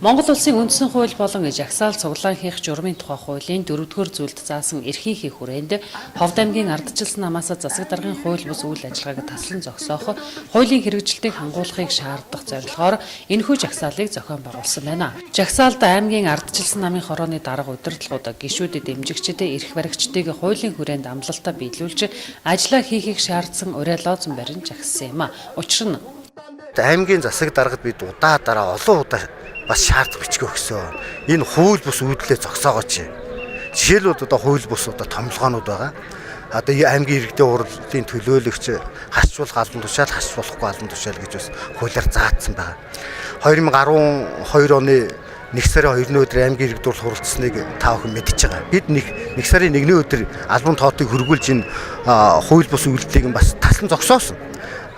Монгол улсын үндсэн хууль болон жагсаал цуглаан хийх журмын тухай хуулийн 4-р зүйлд заасан эрхийн хийх хүрээнд Ховд аймгийн ардчилсан намаас засаг даргын хууль бус үйл ажиллагааг таслан зогсоох, хуулийн хэрэгжилтийг хангуулахыг шаардах зорилгоор энэхүү жагсаалыг зохион байгуулсан байна. Жагсаалд аймгийн ардчилсан намын хорооны дарга удирдлагууд гишүүдэд дэмжигчдэд эрх баригчдыг хуулийн хүрээнд амлалтаа биелүүлж ажиллаа хийхийг шаардсан уриалгын барин жагссан юм. Учир нь аймгийн засаг даргад бид удаа олон удаа бас шаардлага бичиг өгсөн. Энэ хууль бус үйлдэлээ зогсоогооч. Жишээлбэл одоо хууль бус томилгоонууд байгаа. Одоо аймгийн иргэдийн уралдааны төлөөлөгч хасчуулах албан тушаал, хасчуулахгүй албан тушаал гэж бас хуулиар заагдсан байна. 2012 оны 1 сарын 2-ны өдөр аймгийн иргэд дурлал хуралцсныг та бүхэн мэдчихэж байгаа. Бид 1 сарын 1-ний өдөр албан тоотыг хөргүүлж энэ хууль бус үйлдэлийг бас таслан зогсоосон.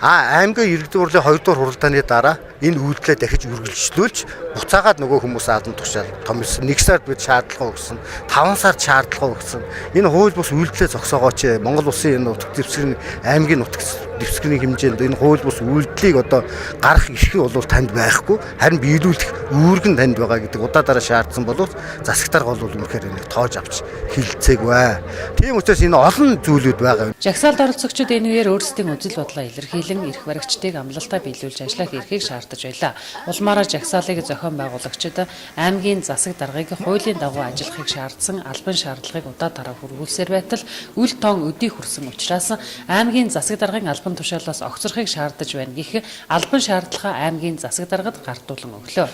Аймгийн иргэдийн хурлын 2-р хуралдааны дараа энэ үйлдэлээ дахиж үргэлжлүүлж буцаагаад нөгөө хүмүүс албан тушаал томилсон. 1 сард бид шаардлага өгсөн, 5 сард шаардлага өгсөн. Энэ хууль бус үйлдэлээ зогсоогооч. Монгол улсын энэ нутаг дэвсгэрийн аймгийн нутаг дэвсгэрийн хэмжээнд энэ хууль бус үйлдэлийг одоо гарах эрхийг бол танд байхгүй, харин биелүүлэх үүрэг нь танд байгаа гэдэг удаа дараа шаардсан боловч засаг дарга бол үнэхээр энийг тоож авч хилцээгүй. Тийм учраас энэ олон зүйлүүд байгаа. Жагсаалд оролцогчид энэ үеэр өөрсдийн үзэл бодлоо илэрхийлэн эрх баригчдыг амлалтаа биелүүлж ажиллах эрхийг шаардаж байлаа. Улмаараа жагсаалыг зохион байгуулагчид аймгийн засаг даргыг хуулийн дагуу ажиллахыг шаардсан албан шаардлагыг удаа дараа хүргүүлсээр байтал үл тоон өдий хүрсэн учраас аймгийн засаг даргын албан тушаалаас огцрохыг шаардаж байна гэх албан шаардлагаа аймгийн засаг даргад гартуулан өглөө.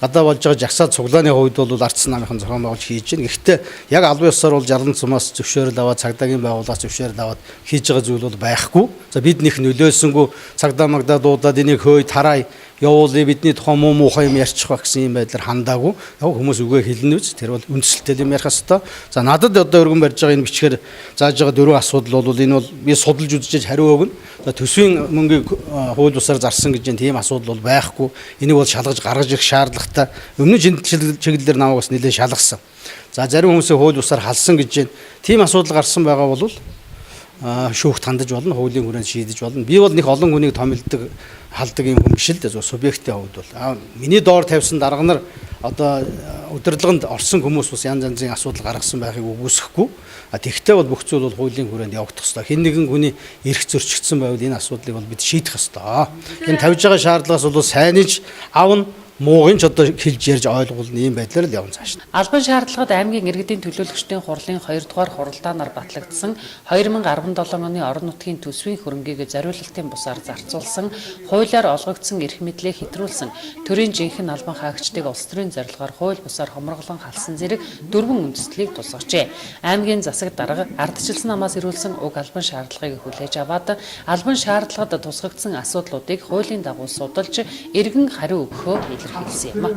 Гадаа болж байгаа жагсаал цуглааны хувьд бол ардсан намынхан зохион байгуулж хийж байна. Гэхдээ яг албан ёсоор бол Жаргал цумаас зөвшөөрөл аваад цагдаагийн байгууллагаас зөвшөөрөл аваад хийж байгаа зүйл бол байхгүй. За бид нэх нөлөөсөнгөө цагдаа магдаа дуудаад энийг хөөе тарай явуулъя бидний тухайн муухай юм ярьчих ба гэсэн юм байдлаар хандаагүй. Яг хүмүүс үгээ хэлнэ үз. Тэр бол үндсэлтэй юм ярих хэвээр. За надад одоо өргөн барьж байгаа энэ бичгээр зааж байгаа 4 асуудал бол энэ бол би судалж үзэж хариу өгнө. За төсвийн мөнгийг хууль бусаар зарсан гэж тийм асуудал бол байхгүй. Энийг бол шалгаж гаргаж ирэх шаардлагатай. Өмнө чиглэлээр намайг бас нэлээд шалгасан. За зарим хүмүүсээ хууль бусаар халсан гэж байна. Тийм асуудал гарсан байгаа бол шүүхт хандаж болно, хуулийн хүрээнд шийдэж болно. Би бол нэг олон хүнийг томилдог, халдаг юм хүн биш л дээ. Субъектийн хувьд бол миний доор тавьсан дарга нар одоо удирдлаганд орсон хүмүүс бас янз янзын асуудал гаргасан байхыг үгүйсэхгүй. Тэгвэл бол бүх зүйл бол хуулийн хүрээнд явагдах ёстой. Хэн нэгэн хүний эрх зөрчигдсөн байвал энэ асуудлыг бол бид шийдэх ёстой. Энэ тавьж байгаа шаардлагаас бол сайнж авна. Муугийн ч одоо хэлж ярьж ойлгуулна ийм байдлаар л явна цааш. Албан шаардлагад аймгийн иргэдийн төлөөлөгчдийн хурлын 2-р хуралдаанаар батлагдсан 2017 оны орон нутгийн төсвийн хөрөнгийг зориулалтын бусаар зарцуулсан, хуулиар олгогдсон эрх мэдлээ хэтрүүлсэн, төрийн жинхэнэ албан хаагчдыг улс төрийн зорилгоор хууль бусаар хомроглон халсан зэрэг 4 үндслийг тусгажээ. Аймгийн засаг дарга ардчилсан намаас ирүүлсэн уг албан шаардлагыг хүлээж аваад албан шаардлагад тусгагдсан асуудлуудыг хуулийн дагуу судалж эргэн хариу өгөхөө илэрхийлсэн юм.